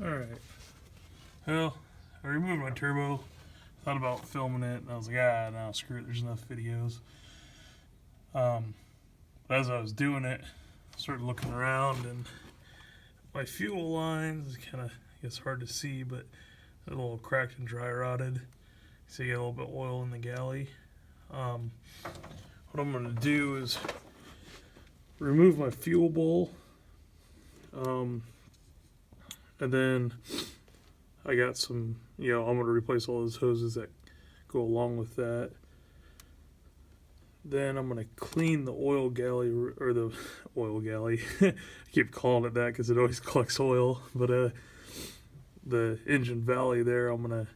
Alright. Well, I removed my turbo. Thought about filming it, and I was like, no, screw it, there's enough videos. But as I was doing it, I started looking around, and my fuel lines is kind of, I guess, hard to see, but a little cracked and dry rotted. So you get a little bit of oil in the galley. What I'm going to do is remove my fuel bowl. And then I got some, I'm going to replace all those hoses that go along with that. Then I'm going to clean the oil galley, or the oil galley. I keep calling it that because it always collects oil. But the engine valley there, I'm gonna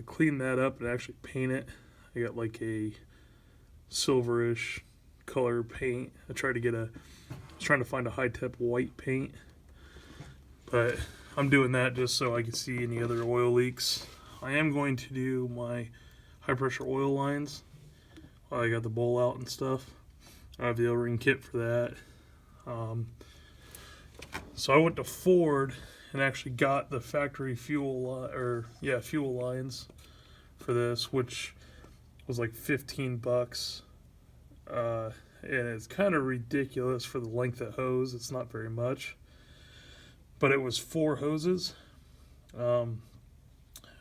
clean that up and actually paint it. I got like a silverish color paint. I was trying to find a high-tech white paint, but I'm doing that just so I can see any other oil leaks. I am going to do my high-pressure oil lines. I got the bowl out and stuff. I have the O-ring kit for that. So I went to Ford and actually got the factory fuel lines for this, which was like $15. And it's kind of ridiculous for the length of hose. It's not very much, but it was 4 hoses. I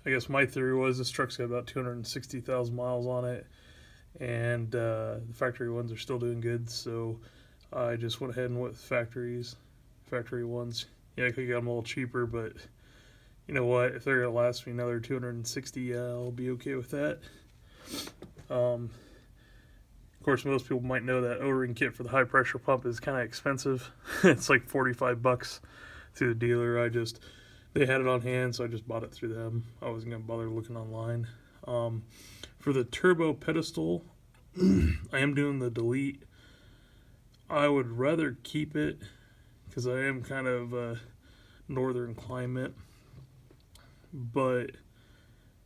guess my theory was this truck's got about 260,000 miles on it, and the factory ones are still doing good, so I just went ahead and went with factory ones. Yeah, I could get them a little cheaper, but you know what? If they're going to last me another 260, I'll be okay with that. Of course, most people might know that O-ring kit for the high pressure pump is kind of expensive. It's like $45 through the dealer. They had it on hand, so I just bought it through them. I wasn't going to bother looking online. For the turbo pedestal, I am doing the delete. I would rather keep it because I am kind of northern climate, but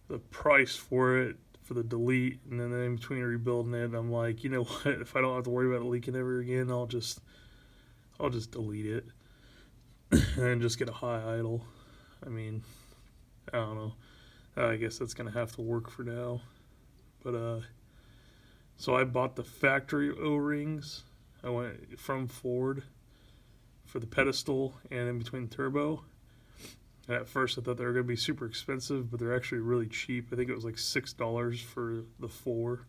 the price for it, for the delete, and then in between rebuilding it, I'm like, you know what, if I don't have to worry about it leaking ever again, I'll just delete it and then just get a high idle. I mean, I don't know. I guess that's gonna have to work for now. But so I bought the factory O-rings. I went from Ford for the pedestal and in between turbo. And at first I thought they were going to be super expensive, but they're actually really cheap. I think it was like $6 for the 4.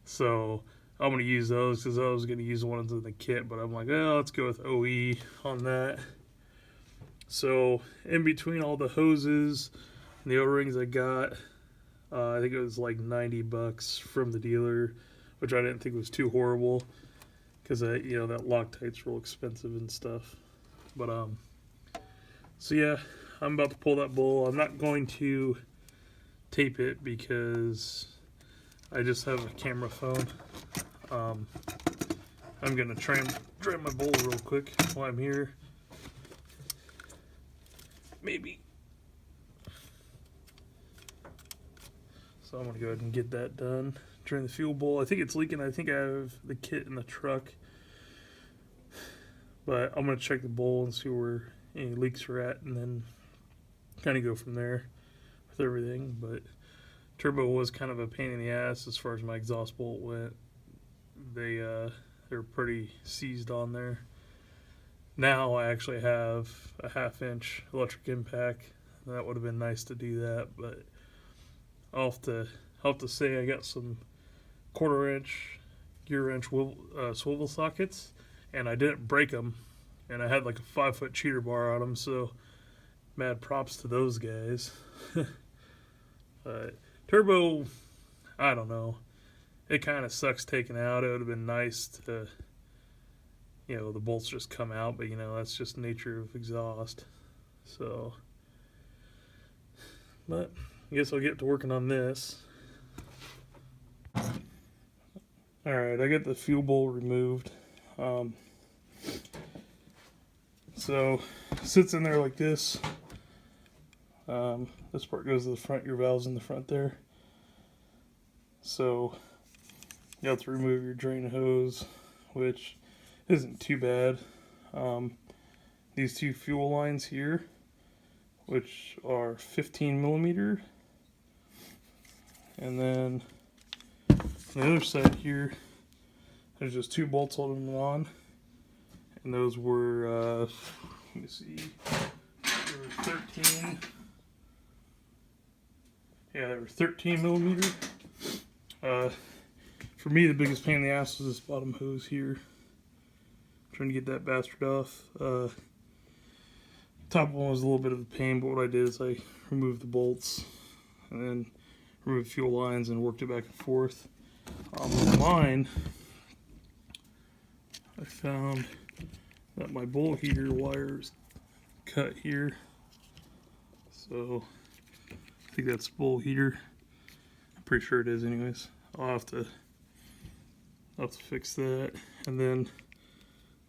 So I'm going to use those because I was going to use the ones in the kit, but I'm like, let's go with OE on that. So in between all the hoses and the O-rings I got, I think it was like $90 from the dealer, which I didn't think was too horrible because that Loctite's real expensive and stuff. But so yeah, I'm about to pull that bowl. I'm not going to tape it because I just have a camera phone. I'm gonna try and drain my bowl real quick while I'm here. Maybe. So I'm gonna go ahead and get that done. Drain the fuel bowl. I think it's leaking. I think I have the kit in the truck. But I'm going to check the bowl and see where any leaks are at, and then kind of go from there with everything. But turbo was kind of a pain in the ass as far as my exhaust bolt went. They're pretty seized on there. Now I actually have a 1/2-inch electric impact. That would have been nice to do that, but I'll have to say I got some 1/4-inch gear wrench swivel sockets, and I didn't break them, and I had like a 5-foot cheater bar on them, so mad props to those guys. Turbo, I don't know, it kind of sucks taking out. It would have been nice to, the bolts just come out, but that's just nature of exhaust. So, but I guess I'll get to working on this. Alright, I got the fuel bowl removed. So it sits in there like this. This part goes to the front, your valve's in the front there. So you have to remove your drain hose, which isn't too bad. The these two fuel lines here, which are 15 millimeter. And then on the other side here, there's just two bolts holding them on. And those were, let me see, they were 13. Yeah, they were 13 millimeter. For me, the biggest pain in the ass was this bottom hose here. Trying to get that bastard off. Top one was a little bit of a pain, but what I did is I removed the bolts and then removed fuel lines and worked it back and forth. On mine, I found that my bowl heater wire is cut here. So I think that's bowl heater. I'm pretty sure it is anyways. I'll have to fix that. And then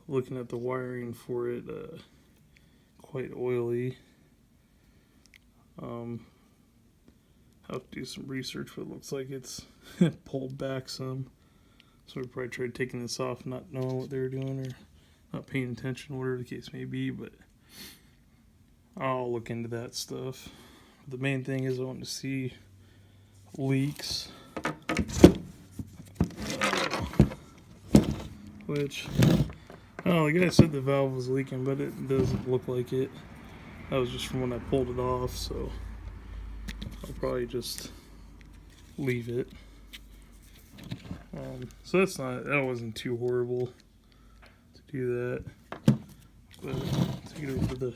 looking at the wiring for it, quite oily. I'll have to do some research, but it looks like it's pulled back some. So we probably tried taking this off, not knowing what they were doing or not paying attention, whatever the case may be, but I'll look into that stuff. The main thing is I want to see leaks. Which, oh, the guy said the valve was leaking, but it doesn't look like it. That was just from when I pulled it off, so I'll probably just leave it. So that wasn't too horrible to do that. But take it over to the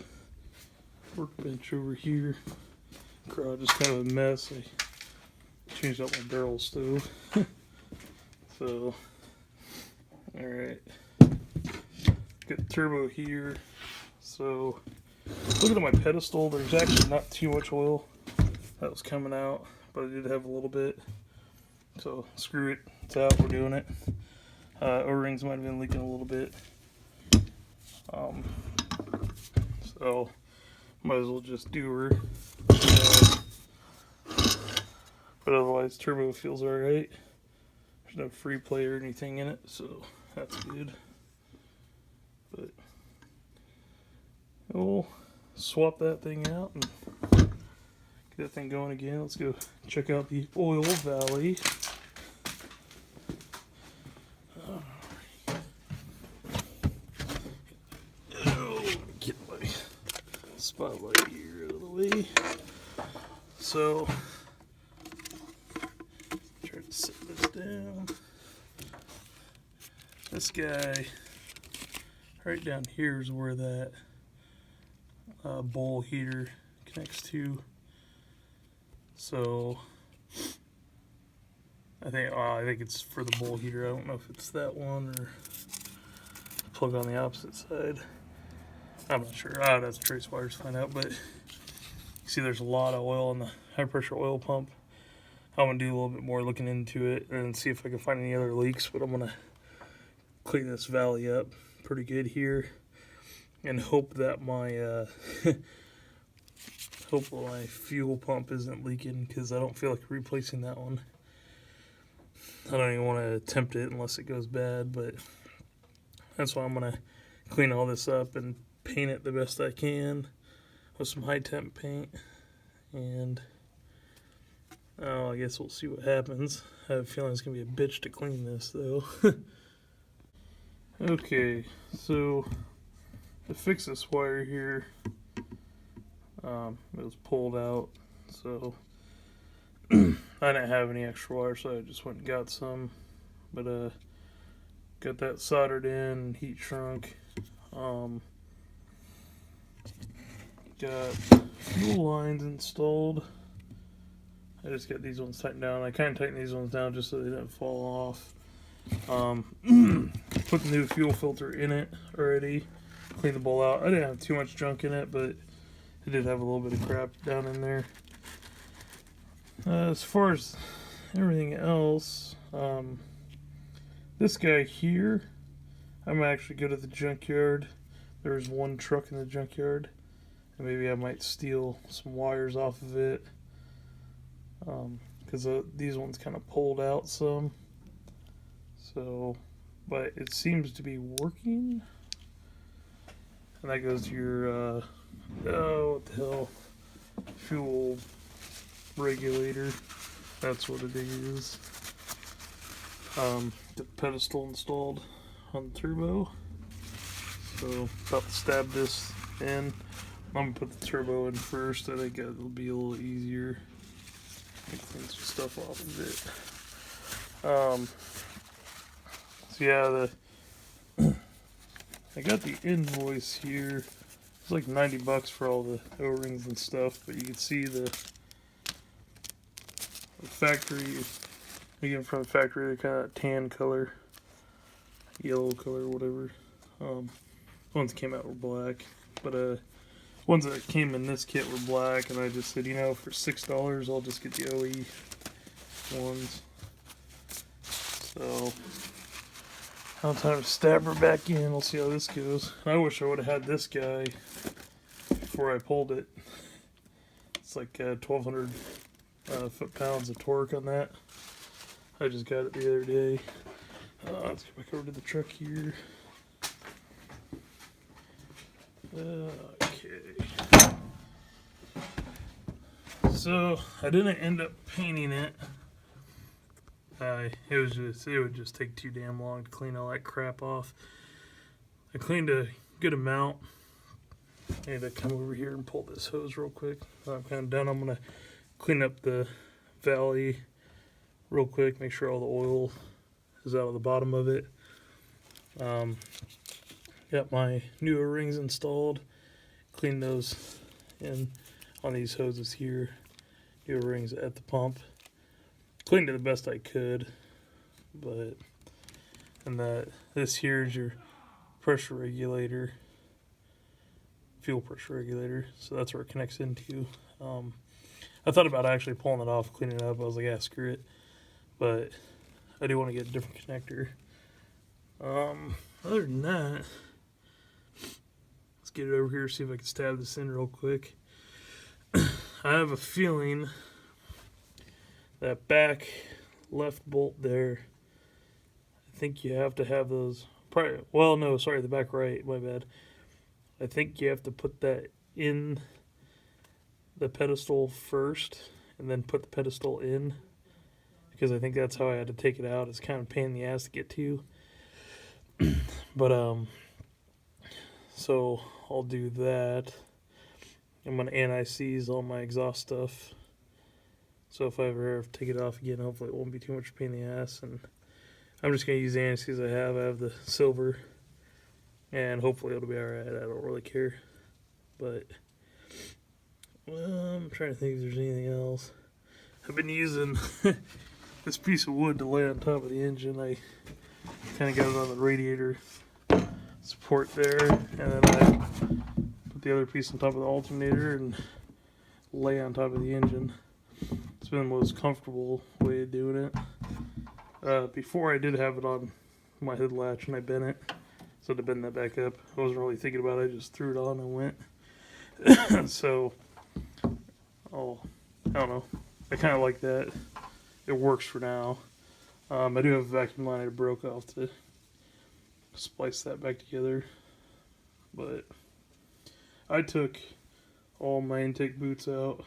workbench over here. Garage is kind of a mess. I changed out my barrel stove. So, alright. Got the turbo here. So, looking at my pedestal, there's actually not too much oil that was coming out, but I did have a little bit. So, screw it. It's out. We're doing it. O-rings might have been leaking a little bit. So, might as well just do her. But otherwise, turbo feels alright. There's no free play or anything in it, so that's good. But we'll swap that thing out and get that thing going again. Let's go check out the oil valley. Get my spotlight here out of the way. So, try to set this down. This guy, right down here is where that bowl heater connects to. So, I think it's for the bowl heater. I don't know if it's that one or plug on the opposite side. I'm not sure. I'd have to trace wires to find out, but you see there's a lot of oil in the high pressure oil pump. I'm going to do a little bit more looking into it and see if I can find any other leaks, but I'm going to clean this valley up pretty good here and hope that my fuel pump isn't leaking, because I don't feel like replacing that one. I don't even want to attempt it unless it goes bad, but that's why I'm going to clean all this up and paint it the best I can with some high temp paint. And I guess we'll see what happens. I have a feeling it's going to be a bitch to clean this though. Okay, so to fix this wire here, it was pulled out, so I didn't have any extra wire, so I just went and got some. But got that soldered in, heat shrunk. Got fuel lines installed. I just got these ones tightened down. I kind of tightened these ones down just so they didn't fall off. Put the new fuel filter in it already. Cleaned the bowl out. I didn't have too much junk in it, but it did have a little bit of crap down in there. As far as everything else, this guy here, I'm actually go to the junkyard. There's one truck in the junkyard, and maybe I might steal some wires off of it, because these ones kind of pulled out some. So, but it seems to be working. and that goes to your oh, what the hell, fuel regulator. That's what it is. The pedestal installed on the turbo. So about to stab this in. I'm gonna put the turbo in first. I think it'll be a little easier. Clean some stuff off of it. So yeah, I got the invoice here. It's like $90 for all the O-rings and stuff, but you can see the factory. You get them from the factory, they're kind of tan color, yellow color, whatever. Ones that came out were black, but ones that came in this kit were black, and I just said, you know, for $6, I'll just get the OE ones. So now time to stab her back in. We'll see how this goes. I wish I would have had this guy before I pulled it. It's like 1,200 foot-pounds of torque on that. I just got it the other day. Let's go back over to the truck here. Okay. So I didn't end up painting it. It would just take too damn long to clean all that crap off. I cleaned a good amount. I need to come over here and pull this hose real quick. I'm kind of done. I'm gonna clean up the valley real quick, make sure all the oil is out of the bottom of it. Got my new O-rings installed. Cleaned those in on these hoses here. New O-rings at the pump. Cleaned it the best I could, but this here is your pressure regulator, fuel pressure regulator. So that's where it connects into. I thought about actually pulling it off, cleaning it up. I was like, yeah, screw it. But I do want to get a different connector. Other than that, let's get it over here, see if I can stab this in real quick. I have a feeling that back left bolt there, I think you have to have those. Well, no, sorry, the back right, my bad. I think you have to put that in the pedestal first and then put the pedestal in, because I think that's how I had to take it out. It's kind of a pain in the ass to get to. But so I'll do that. I'm gonna anti-seize all my exhaust stuff, so if I ever have to take it off again, hopefully it won't be too much pain in the ass. And I'm just gonna use the anti-seize I have. I have the silver, and hopefully it'll be alright. I don't really care. But well, I'm trying to think if there's anything else. I've been using this piece of wood to lay on top of the engine. I kind of got it on the radiator support there, and then I put the other piece on top of the alternator and lay on top of the engine. It's been the most comfortable way of doing it. Before I did have it on my hood latch and I bent it, so to bend that back up. I wasn't really thinking about it, I just threw it on and went. So, I don't know. I kind of like that. It works for now. I do have a vacuum line I broke off to splice that back together. But I took all my intake boots out.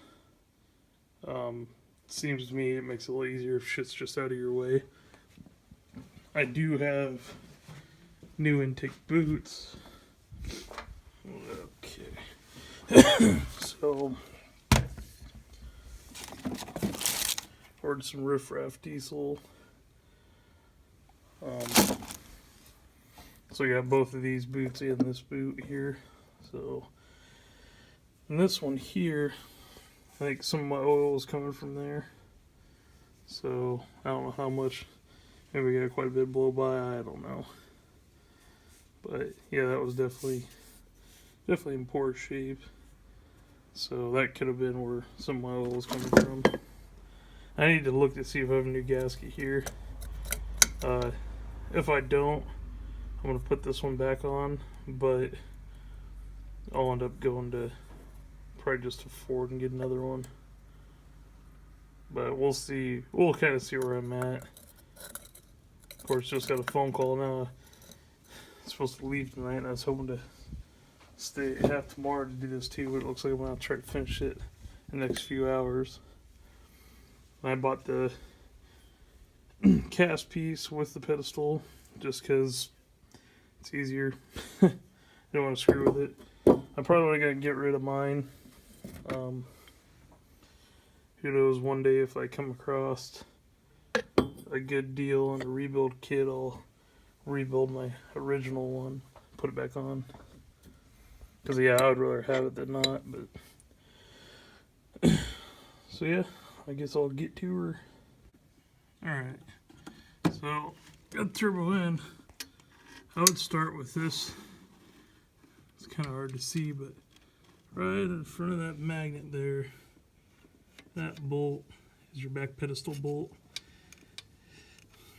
Seems to me it makes it a little easier if shit's just out of your way. I do have new intake boots. Okay. So ordered some riffraff diesel. So I got both of these boots in this boot here. So, and this one here, I think some of my oil is coming from there. So I don't know how much. Maybe we got quite a bit of blow by. I don't know. But yeah, that was definitely in poor shape. So that could have been where some of my oil was coming from. I need to look to see if I have a new gasket here. If I don't, I'm going to put this one back on, but I'll end up going to probably just to Ford and get another one. But we'll see. We'll kind of see where I'm at. Of course, just got a phone call now. I'm supposed to leave tonight, and I was hoping to have tomorrow to do this too, but it looks like I'm gonna try to finish it in the next few hours. I bought the cast piece with the pedestal just because it's easier. I don't want to screw with it. I'm probably gonna get rid of mine. Who knows, one day if I come across a good deal on a rebuild kit, I'll rebuild my original one, put it back on. Because, yeah, I would rather have it than not, but... So, yeah, I guess I'll get to her. Alright, so, got the turbo in. I would start with this. It's kind of hard to see, but right in front of that magnet there, that bolt is your back pedestal bolt.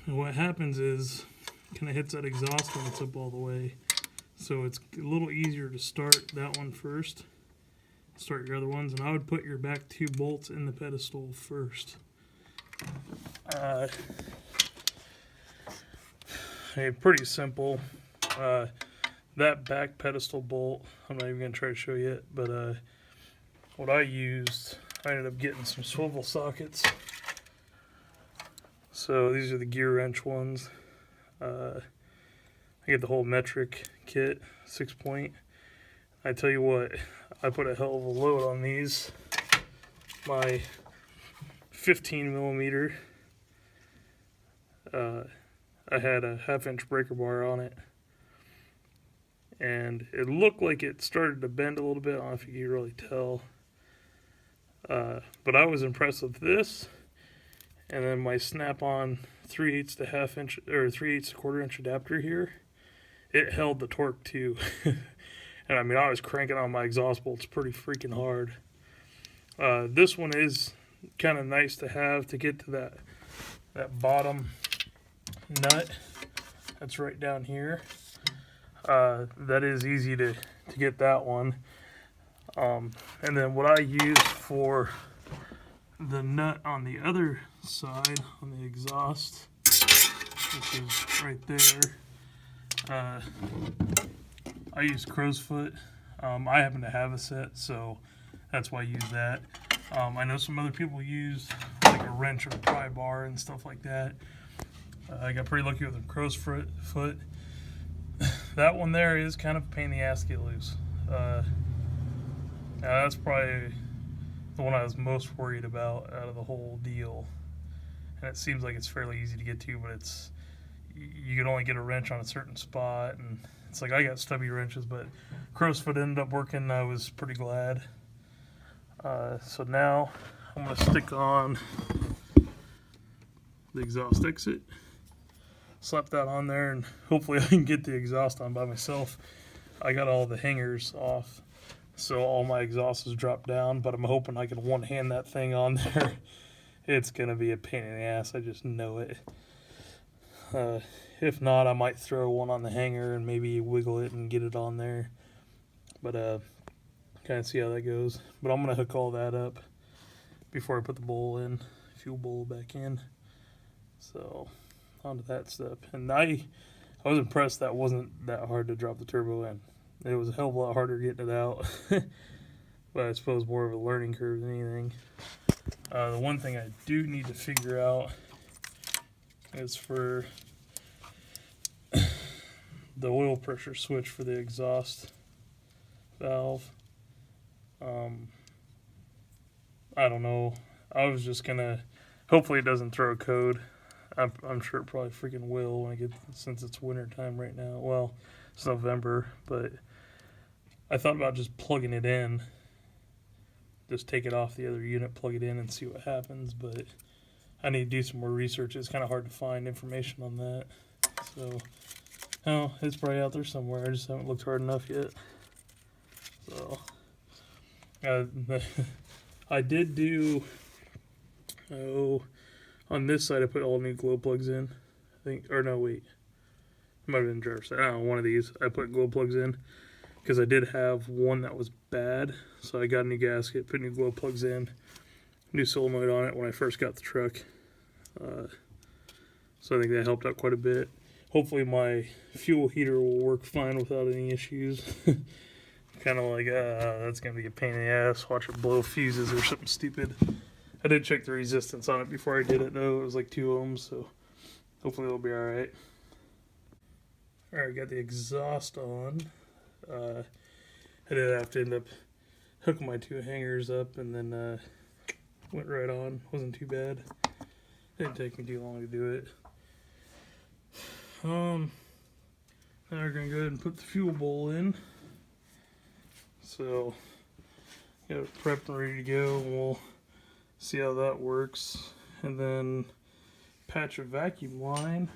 And what happens is, it kind of hits that exhaust when it's up all the way. So it's a little easier to start that one first. Start your other ones, and I would put your back two bolts in the pedestal first. Hey, pretty simple. That back pedestal bolt, I'm not even going to try to show you it, but what I used, I ended up getting some swivel sockets. So these are the gear wrench ones. I get the whole metric kit, 6-point. I tell you what, I put a hell of a load on these. My 15 millimeter, I had a 1/2-inch breaker bar on it. And it looked like it started to bend a little bit. I don't know if you can really tell. But I was impressed with this. And then my snap-on 3/8 to 1/2 inch, or 3/8 to 1/4 inch adapter here, it held the torque too. And I mean, I was cranking on my exhaust bolts pretty freaking hard. This one is kind of nice to have to get to that bottom nut that's right down here. That is easy to get that one. And then what I use for the nut on the other side, on the exhaust, which is right there, I use crow's foot. I happen to have a set, so that's why I use that. I know some other people use like a wrench or a pry bar and stuff like that. I got pretty lucky with a crow's foot. That one there is kind of a pain in the ass to get loose. That's probably the one I was most worried about out of the whole deal. And it seems like it's fairly easy to get to, but you can only get a wrench on a certain spot, and it's like I got stubby wrenches, but crow's foot ended up working. I was pretty glad. So now I'm going to stick on the exhaust exit, slap that on there, and hopefully I can get the exhaust on by myself. I got all the hangers off, so all my exhaust is dropped down, but I'm hoping I can one-hand that thing on there. It's going to be a pain in the ass, I just know it. If not, I might throw one on the hanger and maybe wiggle it and get it on there. But kind of see how that goes. But I'm going to hook all that up before I put the bowl in, fuel bowl back in. So onto that stuff. And I was impressed that wasn't that hard to drop the turbo in. It was a hell of a lot harder getting it out. But I suppose more of a learning curve than anything. The one thing I do need to figure out is for the oil pressure switch for the exhaust valve. I don't know. I was just gonna, hopefully it doesn't throw a code. I'm sure it probably freaking will when I get, since it's winter time right now. Well, it's November, but I thought about just plugging it in. Just take it off the other unit, plug it in, and see what happens. But I need to do some more research. It's kind of hard to find information on that. So, oh, it's probably out there somewhere. I just haven't looked hard enough yet. So, I did do, on this side I put all new glow plugs in. I think, or no, wait. It might have been driver's side. I don't know, one of these. I put glow plugs in because I did have one that was bad. So I got a new gasket, put new glow plugs in, new solenoid on it when I first got the truck. So I think that helped out quite a bit. Hopefully my fuel heater will work fine without any issues. kind of like, that's gonna be a pain in the ass. Watch it blow fuses or something stupid. I did check the resistance on it before I did it though. It was like 2 ohms, so hopefully it'll be alright. Alright, got the exhaust on. I did have to end up hooking my 2 hangers up, and then went right on. Wasn't too bad. Didn't take me too long to do it. Now we're gonna go ahead and put the fuel bowl in. So got it prepped and ready to go, and we'll see how that works. And then patch a vacuum line,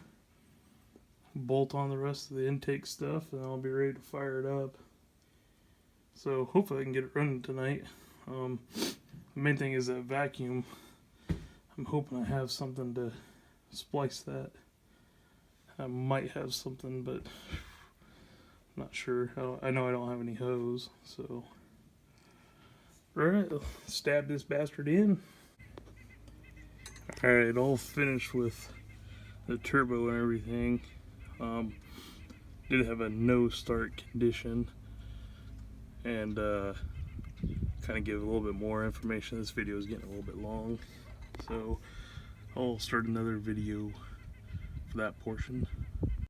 bolt on the rest of the intake stuff, and I'll be ready to fire it up. So hopefully I can get it running tonight. The main thing is that vacuum. I'm hoping I have something to splice that. I might have something, but I'm not sure. I know I don't have any hose, so. Alright, stab this bastard in. Alright, all finished with the turbo and everything. Did have a no start condition, and kind of give a little bit more information. This video is getting a little bit long, so I'll start another video for that portion.